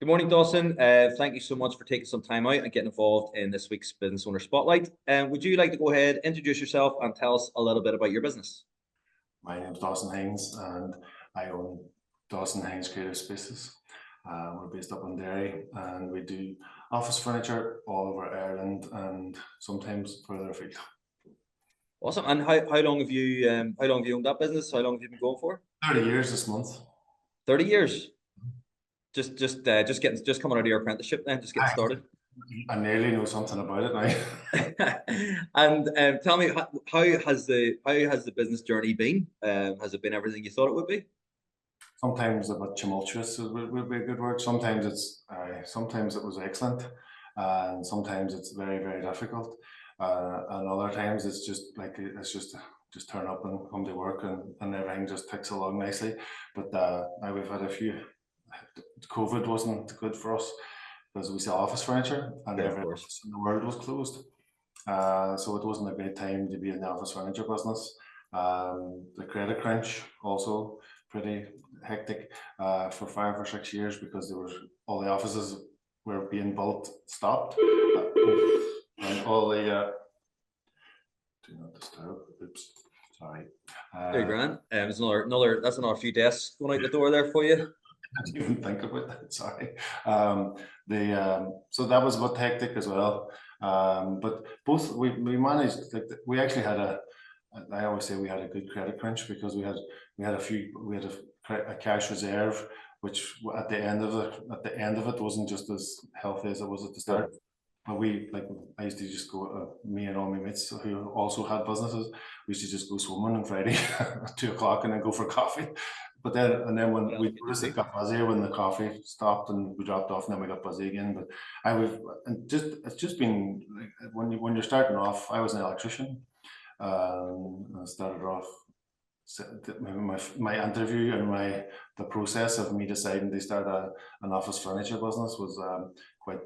Good morning, Dawson. Thank you so much for taking some time out and getting involved in this week's Business Owner Spotlight. Would you like to go ahead, introduce yourself, and tell us a little bit about your business? My name is Dawson Hinds, and I own Dawson Hinds Creative Spaces. We're based up in Derry, and we do office furniture all over Ireland and sometimes further afield. Awesome. And how long have you owned that business? How long have you been going for? 30 years this month. 30 years. Just coming out of your apprenticeship then, just getting started. I nearly know something about it now. And tell me, how has the business journey been? Has it been everything you thought it would be? Sometimes a bit tumultuous would be a good word. Sometimes sometimes it was excellent, and sometimes it's very, very difficult. And other times it's just turn up and come to work, and everything just ticks along nicely. But now we've had a few. COVID wasn't good for us because we sell office furniture, and every office in the world was closed. So it wasn't a great time to be in the office furniture business. The credit crunch also pretty hectic for 5 or 6 years because all the offices were being built stopped, and all the do not disturb. Oops, sorry. Very grand. There's that's another few desks going out the door there for you. I didn't even think about that. Sorry. So that was a bit hectic as well. But both we managed. We actually had I always say we had a good credit crunch because we had a cash reserve, which at the end of it wasn't just as healthy as it was at the start. But I used to just go, me and all my mates who also had businesses, we used to just go swimming on Friday at 2 o'clock and then go for coffee. But then when we noticed it got busier when the coffee stopped and we dropped off, and then we got busy again. But it's just been like, when you're starting off. I was an electrician. I started off my interview and the process of me deciding to start an office furniture business was quite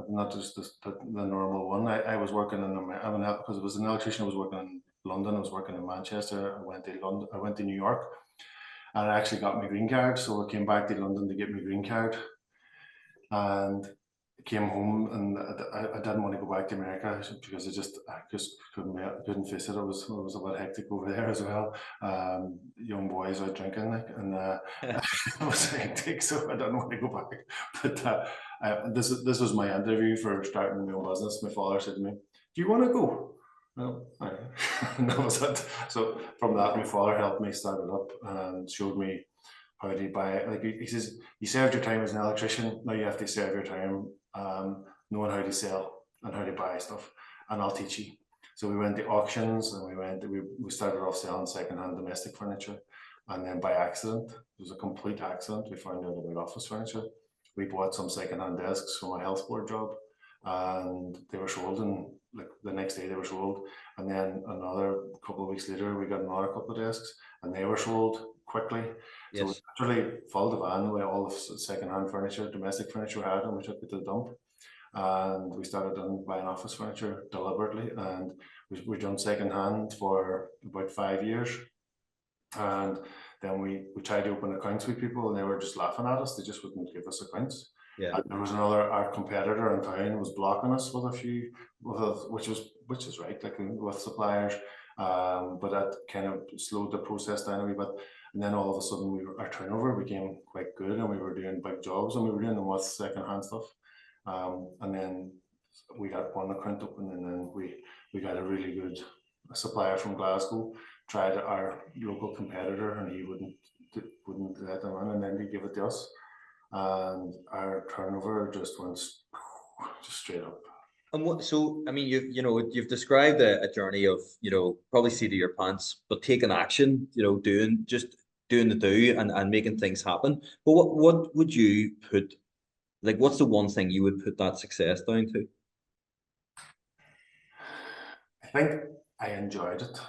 not just the normal one. I was working because it was an electrician. I was working in London. I was working in Manchester. I went to New York. And I actually got my green card, so I came back to London to get my green card, and came home, and I didn't want to go back to America because I just couldn't face it. It was a bit hectic over there as well. Young boys out drinking, and it was hectic, so I didn't want to go back. But this was my interview for starting my own business. My father said to me, "Do you want to go?" Well, and that was it. So from that, my father helped me start it up and showed me how to buy it. Like he says, you served your time as an electrician. Now you have to serve your time knowing how to sell and how to buy stuff, and I'll teach you. So we went to auctions, and we started off selling secondhand domestic furniture, and then by accident, it was a complete accident, we found out about office furniture. We bought some secondhand desks from a health board job, and they were sold, and like the next day they were sold, and then another couple of weeks later we got another couple of desks and they were sold quickly. Yes. So we literally filled the van with all the second-hand furniture, domestic furniture we had, and we took it to the dump, and we started buying office furniture deliberately, and we done second-hand for about 5 years, and then we tried to open accounts with people, and they were just laughing at us. They just wouldn't give us accounts. Yeah. And there was our competitor in town was blocking us with which is right, like with suppliers. But that kind of slowed the process down a wee bit. And then all of a sudden our turnover became quite good, and we were doing big jobs, and we were doing them with second-hand stuff. And then we got one account open, and then we got a really good supplier from Glasgow, tried our local competitor, and he wouldn't let them in, and then he gave it to us. And our turnover just went straight up. And so I mean, you've described a journey of probably seat of your pants, but taking action, doing the do and making things happen. But what would you put, like, what's the one thing you would put that success down to? I think I enjoyed it.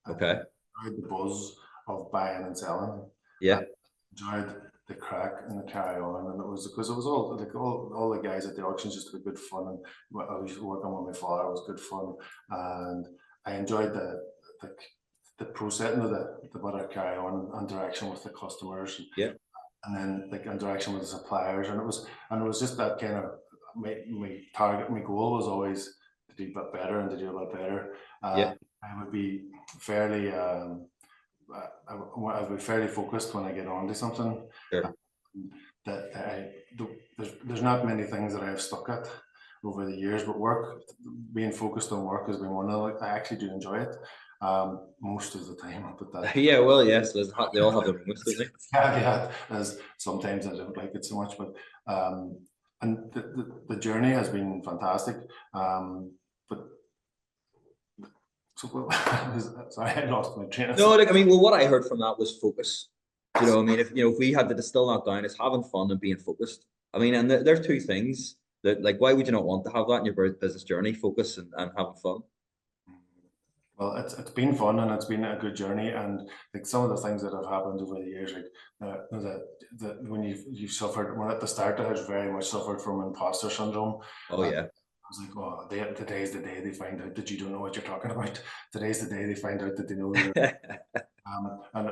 Okay. I enjoyed the buzz of buying and selling. Yeah. I enjoyed the crack and the carry on, and it was because it was all like all the guys at the auctions just had good fun, and I was working with my father, it was good fun, and I enjoyed the process, the better carry on interaction with the customers. Yeah. and then like interaction with the suppliers, and it was just that kind of my goal was always to do a bit better and to do a bit better. Yeah. I would be fairly I would be fairly focused when I get on to something. Sure. That there's not many things that I've stuck at over the years, but being focused on work has been one of them. I actually do enjoy it most of the time, but that Yeah, well, yes, they all have their moments, don't they? caveat as sometimes I don't like it so much, but and the journey has been fantastic. But so sorry, I lost my train of No, thought. like, I mean, well, what I heard from that was focus. You know, I mean, if we had to distill that down, it's having fun and being focused. I mean, and there's two things that, like, why would you not want to have that in your business journey? Focus and having fun. Well, it's been fun and it's been a good journey, and like some of the things that have happened over the years, like when you've suffered, when at the start I had very much suffered from imposter syndrome. Oh I yeah. was like, oh, today's the day they find out that you don't know what you're talking about. Today's the day they find out that they know you're. And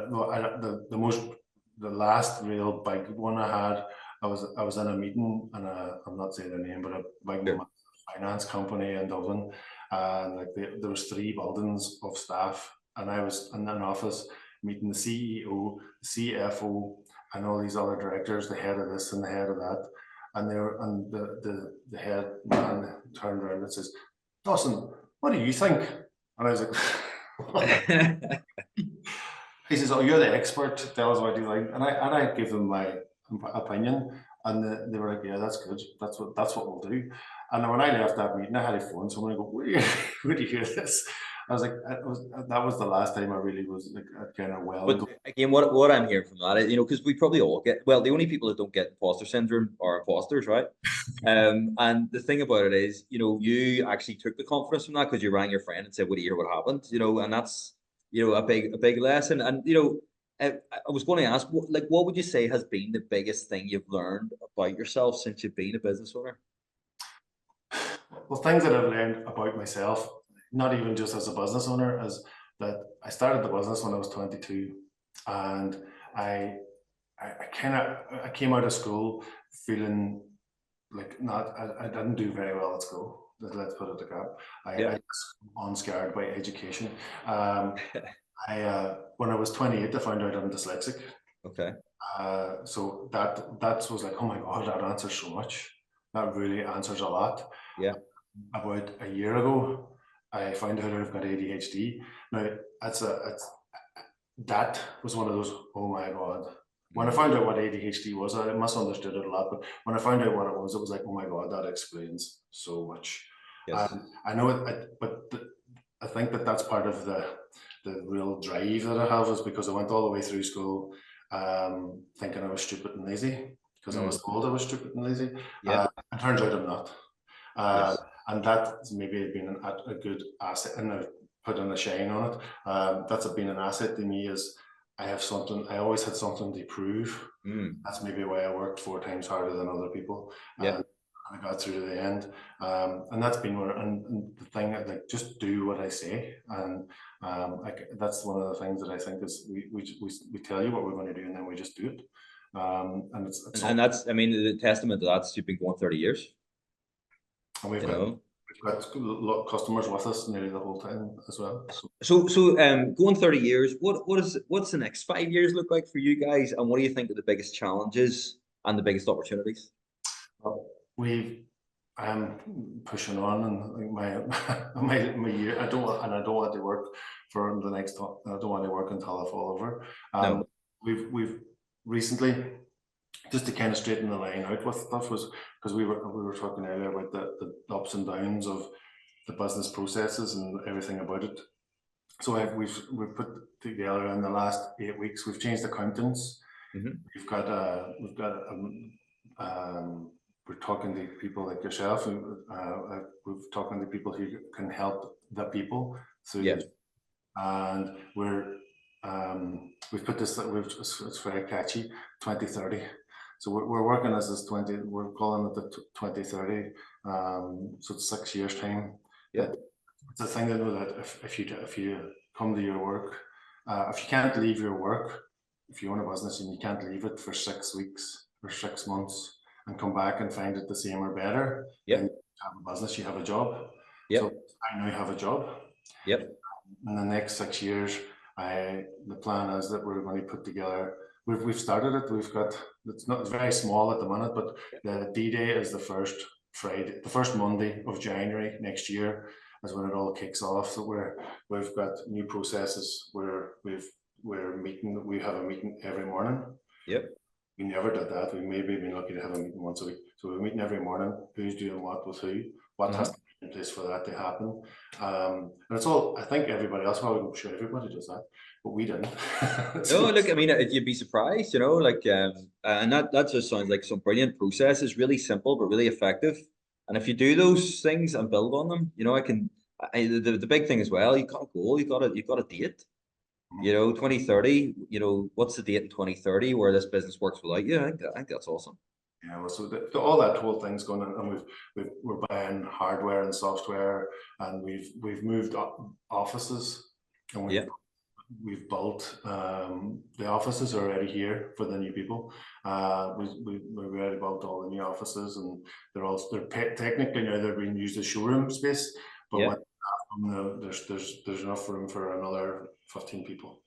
the last real big one I had, I was in a meeting, and I'm not saying their name, but a big Sure. finance company in Dublin, and like there was three buildings of staff, and I was in an office meeting the CEO, the CFO, and all these other directors, the head of this and the head of that, and the head man turned around and says, "Dawson, what do you think?" And I was like. He says, "Oh, you're the expert. Tell us what you like." And I gave them my opinion, and they were like, "Yeah, that's good. That's what we'll do." And when I left that meeting, I had a phone someone. I go, "Where do you hear this?" I was like, that was the last time I really was like kind of well But into. again, what I'm hearing from that, because we probably all get, well, the only people that don't get imposter syndrome are imposters, right? And the thing about it is, you actually took the confidence from that because you rang your friend and said, "What do you hear? What happened?" And that's, a big lesson. And I was going to ask, what would you say has been the biggest thing you've learned about yourself since you've been a business owner? Well, things that I've learned about myself, not even just as a business owner, is that I started the business when I was 22, and I I came out of school feeling like not I didn't do very well at school. Let's put it like that. I Yeah. was unscarred by education. Um, I when I was 28, I found out I'm dyslexic. Okay. So that was like, oh my god, that answers so much. That really answers a lot. Yeah. About a year ago, I found out I've got ADHD. Now that was one of those, oh my god. When I Mm. found out what ADHD was, I misunderstood it a lot, but when I found out what it was like, oh my god, that explains so much. Yes. I know I think that's part of the real drive that I have, is because I went all the way through school thinking I was stupid and lazy because I was Mm. told I was stupid and lazy. Yeah. It turns out I'm not. Uh, Yes. and that's maybe been a good asset, and I've put in a shine on it. That's been an asset to me, is I have something, I always had something to prove. Mm. That's maybe why I worked 4 times harder than other people. Yeah. And I got through to the end. And that's been where, and the thing, like, just do what I say. And like, that's one of the things that I think is we tell you what we're going to do, and then we just do it. And it's And something, that's, I mean, the testament to that's you've been going 30 years, and you know. we've got a lot of customers with us nearly the whole time as well. So going 30 years, what's the next 5 years look like for you guys? And what do you think are the biggest challenges and the biggest opportunities? Well, we I'm pushing on, and like my year. I don't want to work for the next. I don't want to work until I fall over. Um, No. we've recently, just to kind of straighten the line out with stuff, was because we were talking earlier about the ups and downs of the business processes and everything about it. So we've put together in the last 8 weeks. We've changed accountants. Hmm. We've got we're talking to people like yourself, and we're talking to people who can help the people through Yeah. and we've put this, it's very catchy, 2030. So we're working as this 20, we're calling it the 2030. So it's 6 years time. Yeah. It's a thing to know that if you come to your work, if you can't leave your work, if you own a business and you can't leave it for 6 weeks or 6 months and come back and find it the same or better, then Yep. you have a business, you have a job. So Yep. I now have a job. Yep. In the next 6 years, the plan is that we're going to put together. We've started it. We've got, it's very small at the minute, but the D-Day is the first Friday, the first Monday of January next year is when it all kicks off. So we've got new processes where we have a meeting every morning. Yep. We never did that. We maybe been lucky to have a meeting once a week. So we're meeting every morning. Who's doing what with who? What has to be in place for that to happen? And it's all. I think everybody else, well, I'm sure everybody does that, but we didn't. No, look, I mean, you'd be surprised, you know, like, and that just sounds like some brilliant processes, really simple but really effective. And if you do those things and build on them, you know, the big thing as well, you got a goal, you got a date. You know, 2030, you know, what's the date in 2030 where this business works without you? I think that's awesome. Yeah, well, so all that whole thing's going on, and we're buying hardware and software, and we've moved offices, and Yeah. we've built the offices are already here for the new people. We've already built all the new offices, and they're technically now they're being used as showroom space, but Yeah. there's enough room for another 15 people.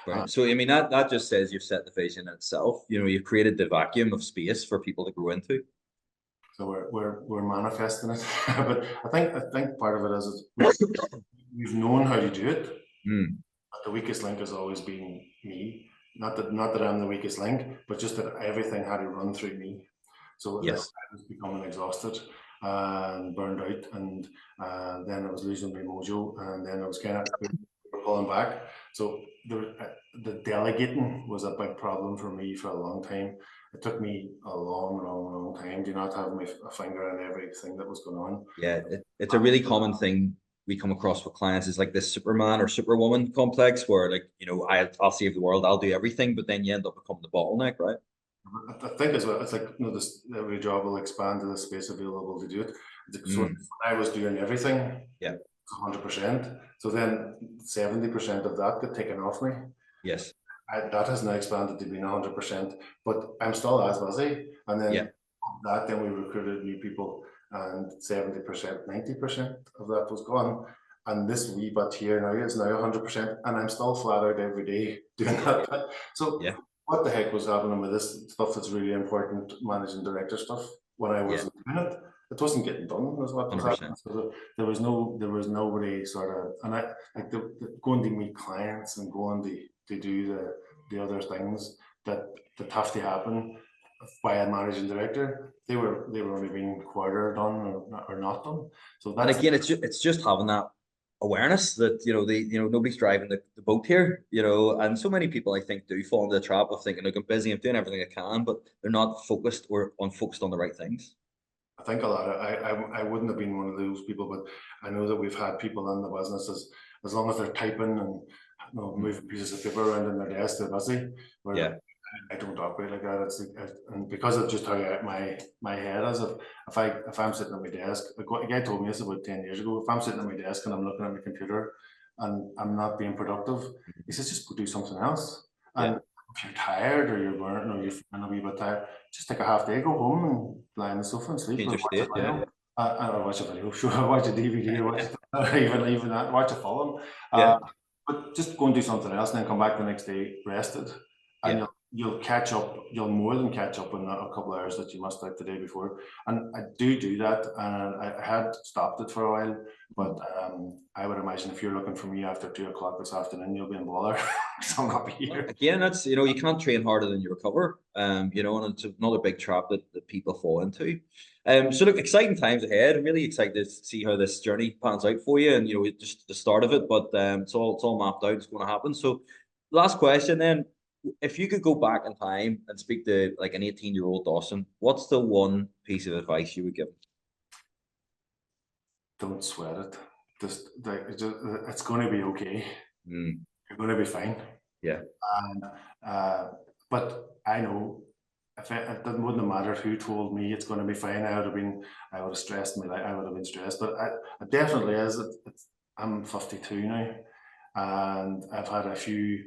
Right. So I mean that just says you've set the vision in itself. You know, you've created the vacuum of space for people to grow into. So we're manifesting it, but I think part of it is we've known how to do it. Mm. But the weakest link has always been me. Not that I'm the weakest link, but just that everything had to run through me. So Yes. I was becoming exhausted and burned out, and then I was losing my mojo, and then I was kind of pulling back. So the delegating was a big problem for me for a long time. It took me a long time to not have a finger in everything that was going on. Yeah, it's a really common thing we come across with clients is like this Superman or Superwoman complex where like, you know, I'll save the world, I'll do everything, but then you end up becoming the bottleneck, right? I think as well, it's like, you know, every job will expand to the space available to do it. So when I was doing everything, Yeah. 100%. So then 70% of that got taken off me. Yes. That has now expanded to being 100%, but I'm still as busy. And then then we recruited new people, and 70%, 90% of that was gone. And this wee bit here now is now 100%, and I'm still flat out every day doing that. So what the heck was happening with this stuff that's really important, managing director stuff, when I wasn't doing it? It wasn't getting done, was what was happening. So there was nobody sort of, and I like going to meet clients and going to do the other things that have to happen by a managing director. They were only being quarter done or not done. So that's, and again, it's just having that awareness that, you know, nobody's driving the boat here, you know, and so many people I think do fall into the trap of thinking, look, I'm busy, I'm doing everything I can, but they're not focused or unfocused on the right things. I think a lot of I wouldn't have been one of those people, but I know that we've had people in the business as long as they're typing and, you know, moving pieces of paper around in their desk, they're busy. Where I don't operate like that. It's and because of just how my head is. If I'm sitting at my desk, a guy told me this about 10 years ago. If I'm sitting at my desk and I'm looking at my computer and I'm not being productive, he says just go do something else. And if you're tired or you're burnt or you're feeling a wee bit tired, just take a half day, go home and lie on the sofa and sleep, Change or your watch a state, video. Or watch a video, sure, watch a DVD, or watch even that, watch a film. But just go and do something else, and then come back the next day rested, and you'll catch up. You'll more than catch up in a couple of hours that you missed out the day before. And I do that, and I had stopped it for a while, but I would imagine if you're looking for me after 2 o'clock this afternoon, you'll be in bother. So I'm not here. Again, that's, you know, you can't train harder than you recover. You know, and it's another big trap that people fall into. So look, exciting times ahead. I'm really excited to see how this journey pans out for you, and you know, just the start of it. But it's all mapped out. It's going to happen. So, last question then: if you could go back in time and speak to like an 18-year-old Dawson, what's the one piece of advice you would give? Don't sweat it. It's going to be okay. You're going to be fine. Yeah. And but I know if it wouldn't have mattered who told me it's going to be fine, I would have stressed me. I would have been stressed. But it definitely is. I'm 52 now, and I've had a few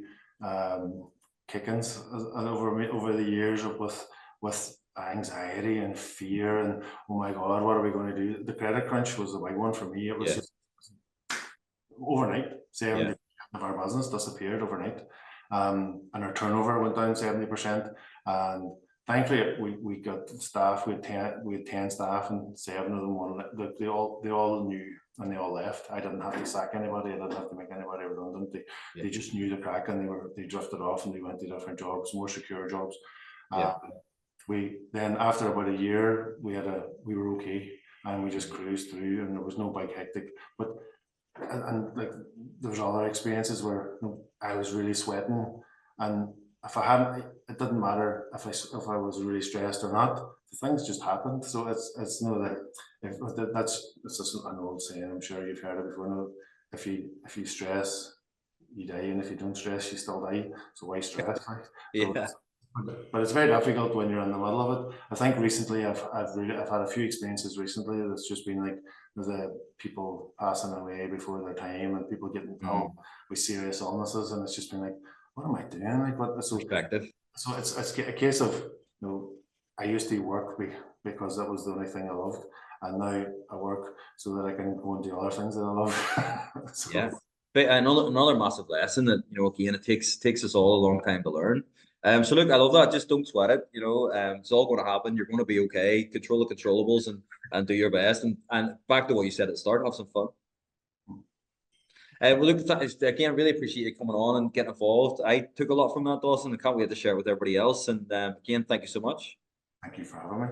kickings over the years with anxiety and fear and, oh my God, what are we going to do? The credit crunch was the big one for me. It was Yeah. just overnight, 70% Yeah. of our business disappeared overnight. And our turnover went down 70%. And thankfully, we got staff. We had 10 staff, and 7 of them they all knew, and they all left. I didn't have to sack anybody. I didn't have to make anybody redundant. They just knew the crack, and they drifted off, and they went to different jobs, more secure jobs. Yeah. We then, after about a year, we were okay, and we just cruised through, and there was no big hectic. But and like there was other experiences where I was really sweating, and if I hadn't, it didn't matter if I was really stressed or not. The things just happened. So it's no that it's just an old saying. I'm sure you've heard it before. No, if you stress, you die, and if you don't stress, you still die. So why stress? Right? Yeah. But it's very difficult when you're in the middle of it. I think recently I've had a few experiences recently that's just been like the people passing away before their time and people getting ill with serious illnesses, and it's just been like, what am I doing? Like what? So Perspective. so it's a case of, I used to work because that was the only thing I loved, and now I work so that I can go and do other things that I love. So, Yeah. But another massive lesson that, again, it takes us all a long time to learn. So look, I love that. Just don't sweat it. It's all going to happen. You're going to be okay. Control the controllables and do your best. And back to what you said at the start, have some fun. Well, look, again, really appreciate you coming on and getting involved. I took a lot from that, Dawson. I can't wait to share it with everybody else. And again, thank you so much. thank you for having me.